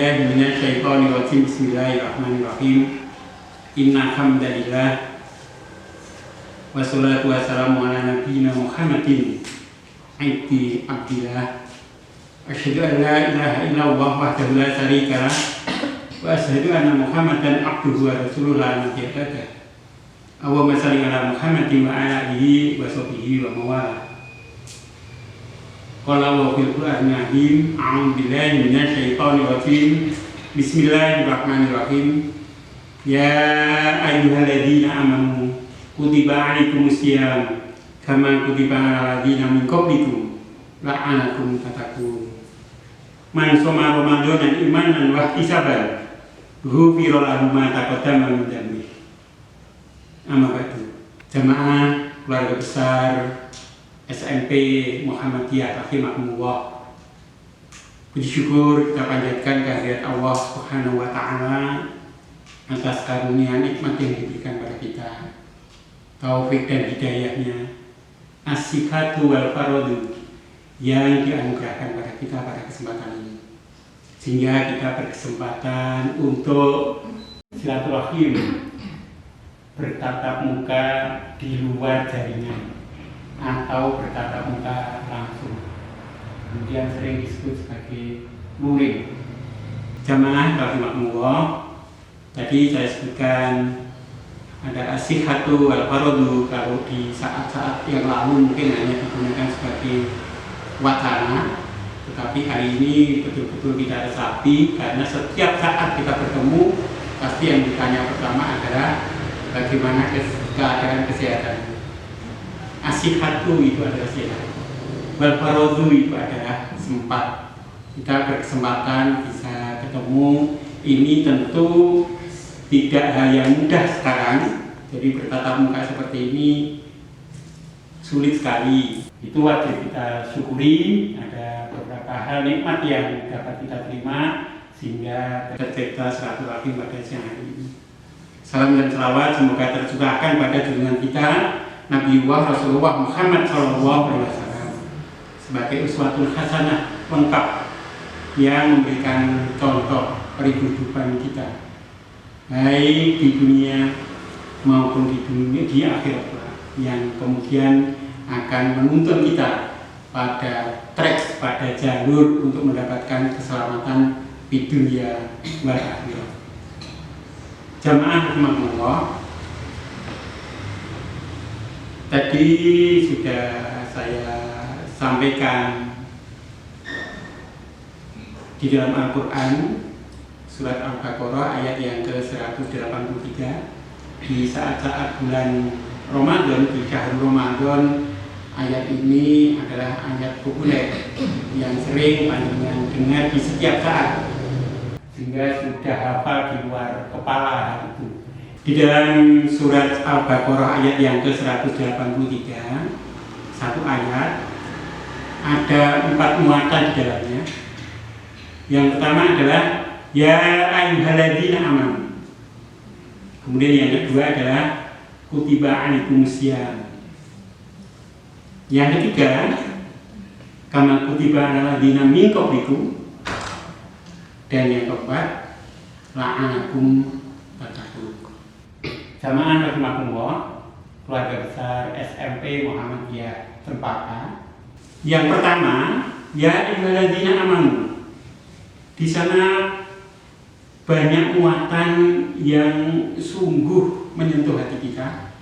billahi minasyaitonir rajim. Bismillahirrahmanirrahim. Inna hamdalillah wassalatu wassalamu ala nabiyyina Muhammadin ibni Abdillah. Asyhadu an la ilaha illallah wahdahu la syarika lah wa asyhadu anna Muhammadan abduhu wa rasuluhu la nabiyya ba'dah. Allahumma shalli ala Muhammadin wa ala alihi wa sahbihi wa mawala. Qala wa fil Qur'anil azim, a'udzu billahi minasyaitonir rajim. Bismillahirrahmanirrahim. Ya ayyuhalladzina amanu kutiba 'alaikumusiyam kama kutiba 'alal ladzina min qablikum la'allakum tattaqun. Man shoma ramadhana imanan wa ihtisaban ghufira lahu ma taqaddama min dhanbihi. Amma ba'du. Jamaah keluarga besar SMP Muhammadiyah rahimahumullah, puji syukur kita panjatkan kehadirat Allah Subhanahu wa taala atas karunia nikmat yang diberikan pada kita, taufik dan hidayahnya, as-sihhatu wal faradu yang dianugerahkan pada kita pada kesempatan ini, sehingga kita berkesempatan untuk silaturahim, bertatap muka di luar jaringan atau bertatap muka langsung, kemudian sering disebut sebagai luring. Jamaah rahimahumullah, tadi saya sebutkan ada as-sihhatu wal faradu. Kalau di saat-saat yang lalu mungkin hanya digunakan sebagai wacana, tetapi hari ini betul-betul kita resapi, karena setiap saat kita bertemu pasti yang ditanya pertama adalah bagaimana keadaan kesehatan. As-sihhatu itu adalah sehat, wal faradu itu adalah sempat. Kita berkesempatan bisa ketemu, ini tentu tidak hal yang mudah sekarang. Jadi bertatap muka seperti ini sulit sekali. Itu wajib kita syukuri. Ada beberapa hal nikmat yang dapat kita terima sehingga tercipta silaturahim pada siang hari ini. Salam dan salawat semoga tercurahkan pada junjungan kita Nabiullah Rasulullah Muhammad SAW sebagai uswatul hasanah lengkap yang memberikan contoh kehidupan kita, baik di dunia maupun di akhirat, yang kemudian akan menuntun kita pada trek, pada jalur untuk mendapatkan keselamatan di dunia wal akhirat. Jamaah rahimahullah, tadi sudah saya sampaikan di dalam Al-Quran surat Al-Baqarah ayat yang ke-183, di saat-saat bulan Ramadan, di syahrul Ramadan. Ayat ini adalah ayat populer yang sering panjenengan dengar di setiap saat, sehingga sudah hafal di luar kepala itu. Di dalam surat Al-Baqarah ayat yang ke-183, satu ayat, ada 4 muatan di dalamnya. Yang pertama adalah ya ayyuhalladzina amanu. Kemudian yang kedua adalah kutiba 'alaikumusiyam. Yang ketiga kama kutiba 'alal ladzina min qablikum. Dan yang keempat la'anakum tattaqun. Jamaah rahimahumullah, keluarga besar SMP Muhammadiyah Cempaka. Yang pertama, ya ayyuhalladzina amanu. Di sana banyak muatan yang sungguh menyentuh hati kita,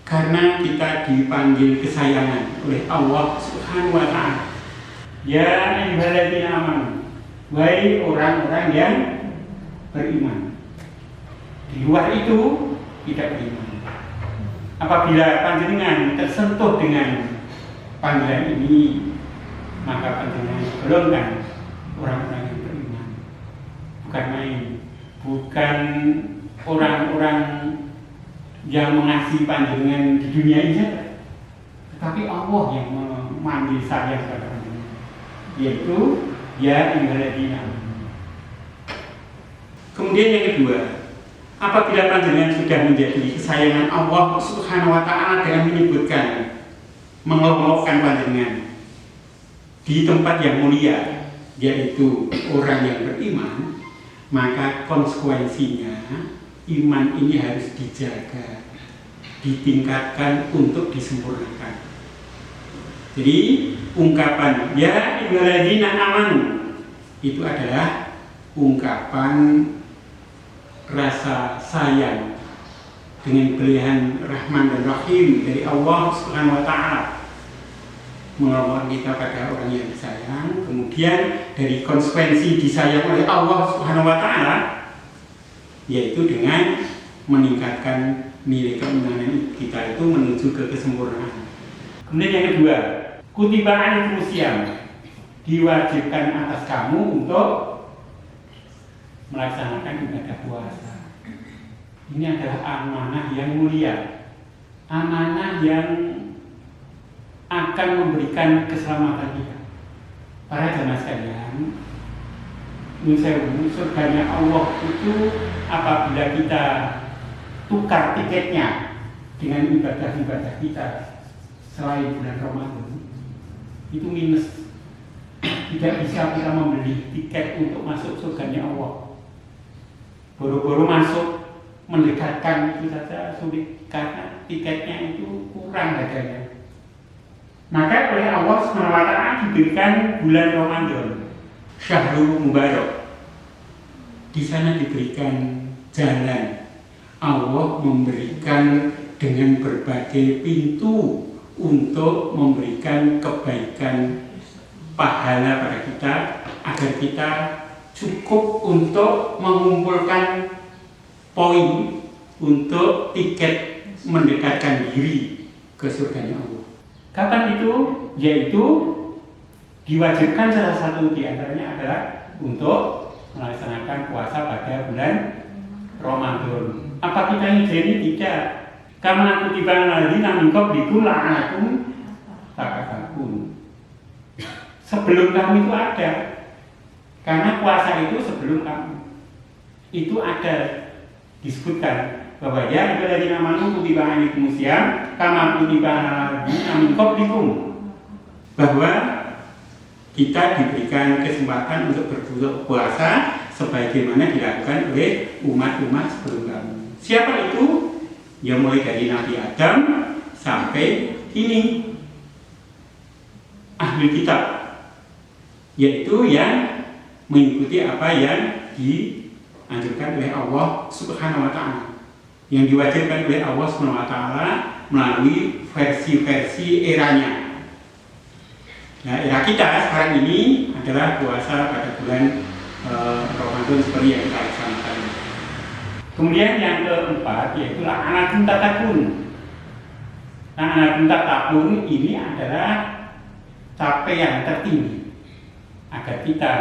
karena kita dipanggil kesayangan oleh Allah Subhanahu wa taala. Ya ayyuhalladzina amanu, wahai orang-orang yang beriman. Di luar itu tidak beriman. Apabila panjenengan tersentuh dengan panggilan ini, maka panjenengan golongan orang-orang yang beriman. Bukan main, bukan orang-orang yang mengasihi panjenengan di dunia ini saja, tetapi Allah yang memanggil saya kepada panjenengan, yaitu ya ayyuhalladzina amanu. Kemudian yang kedua, apabila panjenengan sudah menjadi kesayangan Allah Subhanahu wa taala dengan menyebutkan, mengelompokkan panjenengan di tempat yang mulia, yaitu orang yang beriman, maka konsekuensinya iman ini harus dijaga, ditingkatkan untuk disempurnakan. Jadi ungkapan ya ayyuhalladzina amanu itu adalah ungkapan rasa sayang dengan pilihan Rahman dan Rahim dari Allah Subhanahu wa Ta'ala, mengawal kita pada orang yang disayang. Kemudian dari konsekuensi disayang oleh Allah Subhanahu wa Ta'ala, yaitu dengan meningkatkan nilai keimanan kita itu menuju ke kesempurnaan. Kemudian yang kedua, kutiba alaikum syiyam, diwajibkan atas kamu untuk melaksanakan ibadah puasa. Ini adalah amanah yang mulia, amanah yang akan memberikan keselamatan kita. Para jemaah sekalian, surganya Allah itu apabila kita tukar tiketnya dengan ibadah-ibadah kita selain bulan Ramadan, itu minus. Tidak bisa kita membeli tiket untuk masuk surganya Allah. Boro-boro masuk, mendekatkan itu saja sulit karena tiketnya itu kurang harganya. Maka oleh Allah SWT diberikan bulan Ramadan, Syahrul Mubarak. Di sana diberikan jalan. Allah memberikan dengan berbagai pintu untuk memberikan kebaikan pahala pada kita, agar kita cukup untuk mengumpulkan poin untuk tiket mendekatkan diri ke surganya Allah. Kapan itu? Yaitu diwajibkan salah satu di antaranya adalah untuk melaksanakan puasa pada bulan Ramadan. Apa kita ini tidak? Kama kutiba alladzina min qablikum la'allakum tattaqun. Sebelum kamu itu ada, karena puasa itu sebelum kamu itu ada, disebutkan bahwa ya alladzina amanu kutiba alaikumus syiyam kama kutiba alladzina min qablikum, bahwa kita diberikan kesempatan untuk berpuasa sebagaimana dilakukan oleh umat-umat sebelum kamu. Siapa itu? Ya mulai dari Nabi Adam sampai ini ahli kitab, yaitu yang mengikuti apa yang dianjurkan oleh Allah Subhanahu wa Ta'ala, yang diwajibkan oleh Allah Subhanahu wa Ta'ala melalui versi-versi eranya. Nah, era kita sekarang ini adalah puasa pada bulan Ramadan seperti yang kita laksanakan. Kemudian yang keempat yaitu la'anakum tattaqun. La'anakum tattaqun ini adalah capaian tertinggi agar kita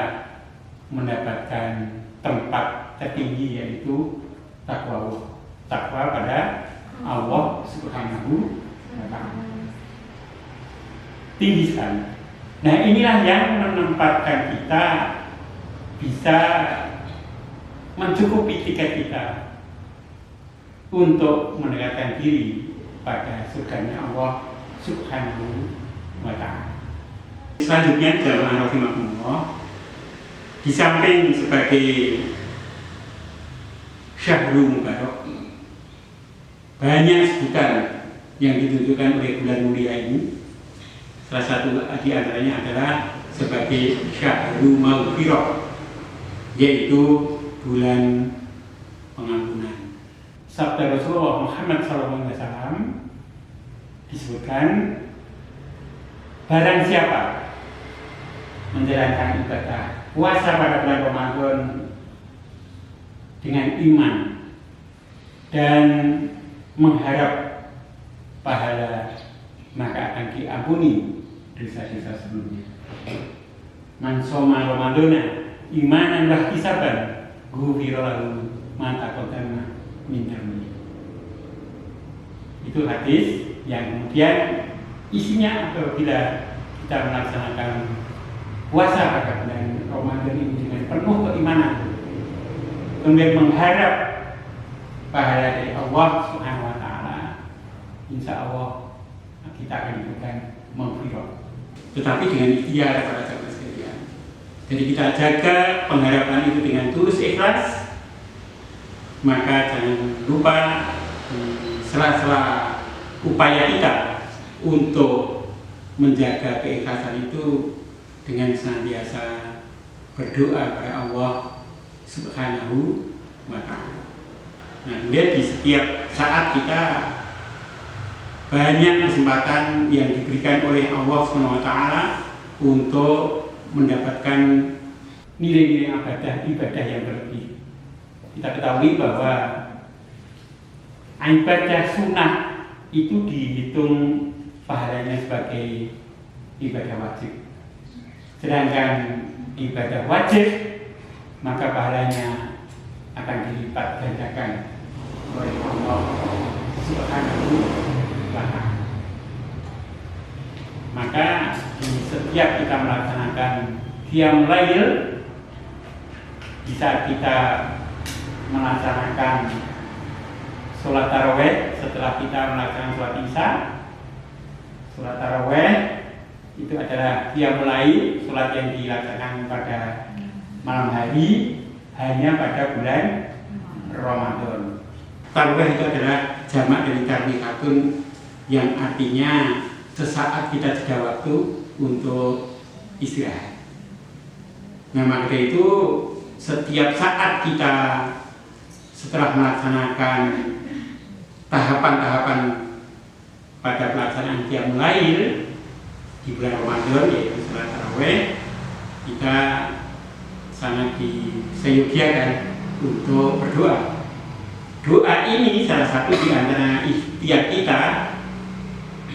mendapatkan tempat tertinggi, yaitu takwa pada Allah Subhanahu wa Ta'ala. Tinggi sekali. Nah, inilah yang menempatkan kita bisa mencukupi tiket kita untuk mendekatkan diri pada surganya Allah Subhanahu wa Ta'ala. Selanjutnya jamaah rahimahumullah, di samping sebagai Syahrul Mubarak, banyak sebutan yang ditunjukkan oleh bulan mulia ini. Salah satu di antaranya adalah sebagai Syahrul Maghfirah, yaitu bulan pengampunan. Sabda Rasulullah Muhammad SAW disebutkan, barang siapa menjalankan ibadah puasa pada bulan Ramadan dengan iman dan mengharap pahala, maka akan diampuni dosa-dosa sebelumnya. Man shoma Ramadana imanan wa ihtisaban ghufira lahu ma taqaddama min dhanbihi. Itu hadis yang kemudian isinya apabila kita melaksanakan puasa pada bulan Ramadan ini dengan penuh keimanan, kemudian mengharap pahala dari Allah Subhanahu wa Ta'ala, insya Allah kita akan diberikan maghfirah. Tetapi dengan ikhtiar para jamaah sekalian, Jadi kita jaga pengharapan itu dengan tulus ikhlas. Maka jangan lupa di sela-sela upaya kita untuk menjaga keikhlasan itu dengan senantiasa berdoa kepada Allah Subhanahu wa Ta'ala. Nah, kemudian di setiap saat kita banyak kesempatan yang diberikan oleh Allah Subhanahu wa Ta'ala untuk mendapatkan nilai-nilai ibadah yang berlebih. Kita ketahui bahwa ibadah sunnah itu dihitung pahalanya sebagai ibadah wajib. Sedangkan ibadah wajib maka pahalanya akan dilipat gandakan oleh Allah Subhanahu wa Ta'ala. Maka di setiap kita melaksanakan qiyamul lail, di saat kita melaksanakan sholat tarawih, setelah kita melaksanakan sholat isya, sholat tarawih itu adalah qiyamul lail, sholat yang dilaksanakan pada malam hari hanya pada bulan Ramadan. Tarawih itu adalah jamak dari tarwiyatun yang artinya sesaat kita jeda waktu untuk istirahat. Nah, maka itu setiap saat kita setelah melaksanakan tahapan-tahapan pada pelaksanaan qiyamul lail di bulan Ramadan, yaitu sholat tarawih, kita sangat diseyogiakan untuk berdoa. Doa ini salah satu di antara ikhtiar kita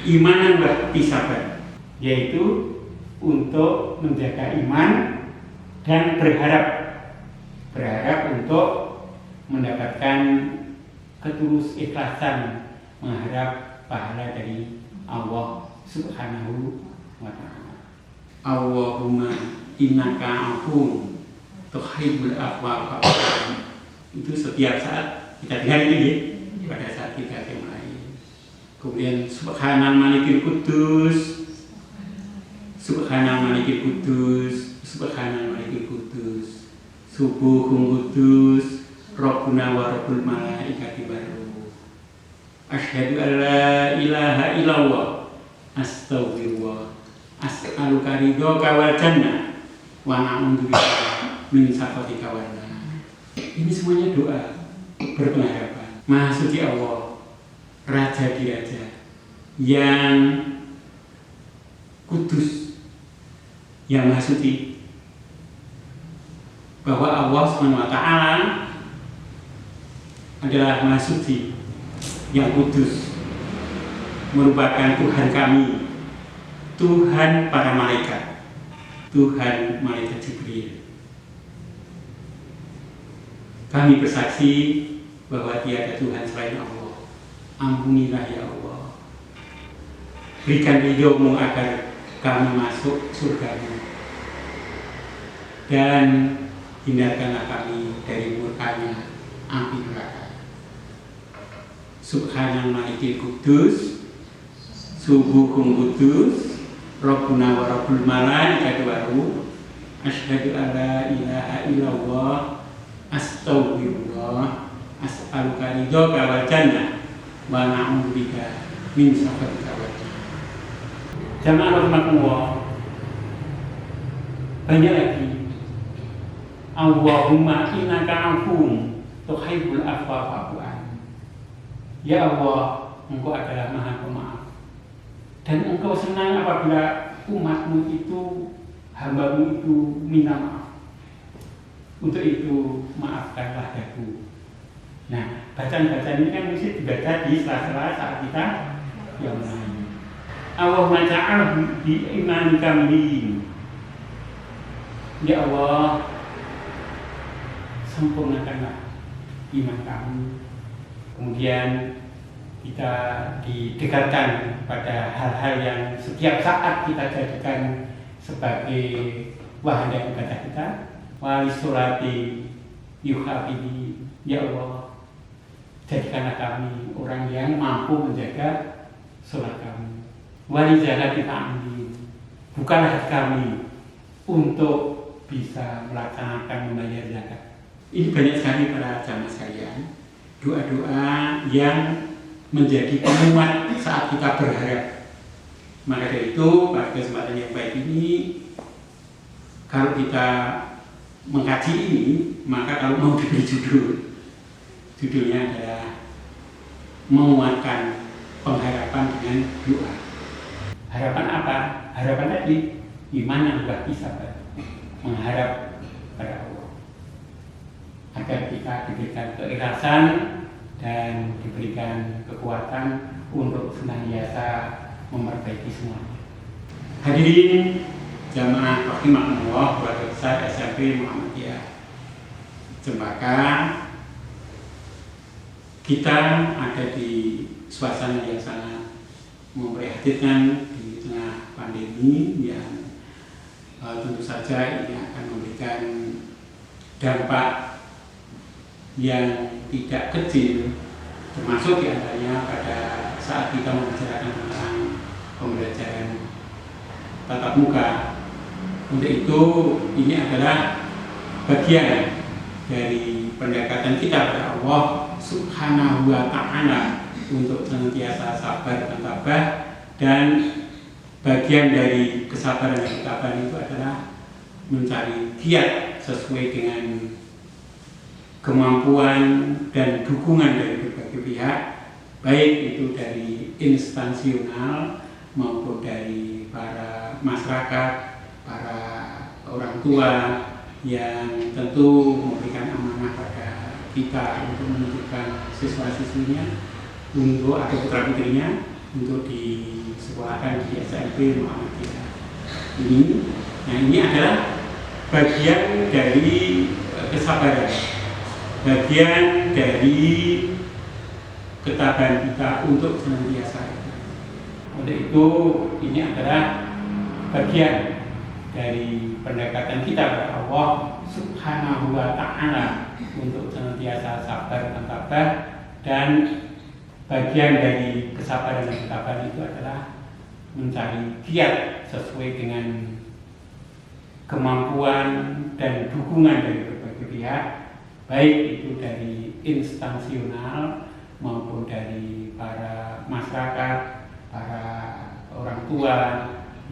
imanan wahtisaban, yaitu untuk menjaga iman dan berharap untuk mendapatkan ketulus ikhlasan, mengharap pahala dari Allah Subhanahu wa Ta'ala. Allahumma innaka afuwwun tuhibbul afwa fa'fu. Itu setiap saat kita dengar ini ya, pada saat kita mulai. Kemudian subhanal malikil kudus, subhanal malikil kudus, subhanal malikil kudus, subuhum kudus, rabbuna wa rabbul malaikati waruh. Asyhadu an la ilaha illallah, astaghfirullah, as'aluka ridhoka wal jannah wa na'udzubika min sakhatika wan nar. Ini semuanya doa berpengharapan. Maha suci Allah, Raja di Raja, yang kudus, yang maha suci, bahwa Allah SWT adalah maha suci, yang kudus, merupakan Tuhan kami, Tuhan para malaikat, Tuhan malaikat Jibril. Kami bersaksi bahwa tiada Tuhan selain Allah. Ampunilah ya Allah. Berikan ridho-Mu agar kami masuk surga-Mu. Dan hindarkanlah kami dari murkanya api neraka. Subhanal malikil kudus, subuhum kudus, rabbuna wa rabbul malaikati waruh. Asyhadu an la ilaha illallah, astaghfirullah, as'aluka ridhoka wal jannah wa na'udzubika min sakhatika wal nar. Jamaah rahmatullah, banyak lagi. Allahumma innaka afuwwun tuhibbul afwa fa'fu anni. Ya Allah, Engkau adalah Maha Pemaaf, dan Engkau senang apabila umatmu itu, hamba-Mu itu minta maaf. Untuk itu maafkanlah daku. Nah, bacaan-bacaan ini kan mesti dibaca di sela-sela saat kita yang lain. Allahumma ja'al bi iman kamilin. Ya Allah, sempurnakanlah iman kami. Kemudian kita didekatkan pada hal-hal yang setiap saat kita jadikan sebagai wahana ibadah kita. Wali surati yuhafidhi. Ya Allah, jadikanlah kami orang yang mampu menjaga sholat kami. Wali zakati ta'amdi. Bukanlah kami untuk bisa melaksanakan membayar zakat. Ini banyak sekali para jamaah sekalian, doa-doa yang menjadi penguat saat kita berharap. Maka dari itu, pada kesempatan yang baik ini, kalau kita mengkaji ini, maka kalau mau diberi judulnya adalah menguatkan pengharapan dengan doa. Harapan apa? Harapan tadi iman yang berarti sabar, mengharap pada Allah agar kita diberikan keikhlasan dan diberikan kekuatan untuk senantiasa memperbaiki semuanya. Hadirin jamaah rahimakumullah, keluarga besar SMP Muhammadiyah Cempaka, kita ada di suasana yang sangat memprihatinkan di tengah pandemi yang tentu saja ini akan memberikan dampak yang tidak kecil, termasuk diantaranya pada saat kita membicarakan tentang pembelajaran tatap muka. Untuk itu ini adalah bagian dari pendekatan kita kepada Allah Subhanahu wa Ta'ala untuk senantiasa sabar dan tabah, dan bagian dari kesabaran dan ketabahan itu adalah mencari kiat sesuai dengan kemampuan dan dukungan dari berbagai pihak, baik itu dari instansional maupun dari para masyarakat, para orang tua yang tentu memberikan amanah pada kita untuk menunjukkan siswa-siswinya untuk atau putra-putrinya untuk disekolahkan di SMP Muhammadiyah ini. Nah, ini adalah bagian dari kesabaran, bagian dari ketabahan kita untuk senantiasa. Untuk itu ini adalah bagian dari pendekatan kita kepada Allah Subhanahu wa Ta'ala untuk senantiasa sabar dan tabah, dan bagian dari kesabaran dan ketabahan itu adalah mencari kiat sesuai dengan kemampuan dan dukungan dari berbagai pihak, baik itu dari instansional maupun dari para masyarakat, para orang tua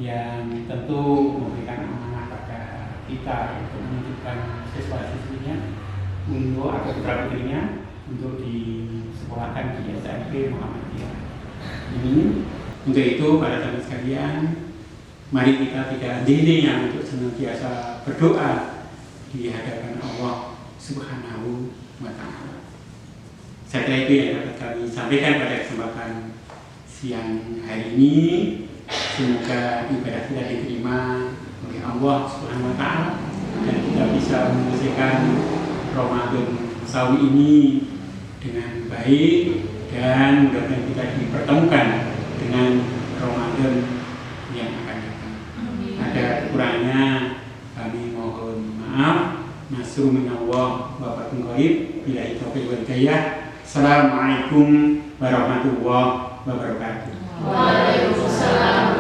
yang tentu memberikan amanah pada kita untuk menunjukkan siswa-siswinya untuk atau putra-putrinya untuk disekolahkan di SMP Muhammadiyah ini. Untuk itu para teman sekalian, mari kita tidak henti-hentinya untuk senantiasa berdoa di hadapan Allah Subhanahu wa Ta'ala. Saya kira itu yang dapat kami sampaikan pada kesempatan siang hari ini. Semoga ibadah kita diterima oleh Allah Subhanahu wa Ta'ala dan kita bisa menyelesaikan Ramadan tahun ini dengan baik, dan mudah-mudahan kita dipertemukan dengan Ramadan yang akan datang. Ada kekurangannya kami mohon maaf. Nasru minallah wa fathun qarib. Billahi taufiq wal hidayah. Assalamualaikum warahmatullahi wabarakatuh. Waalaikumsalam.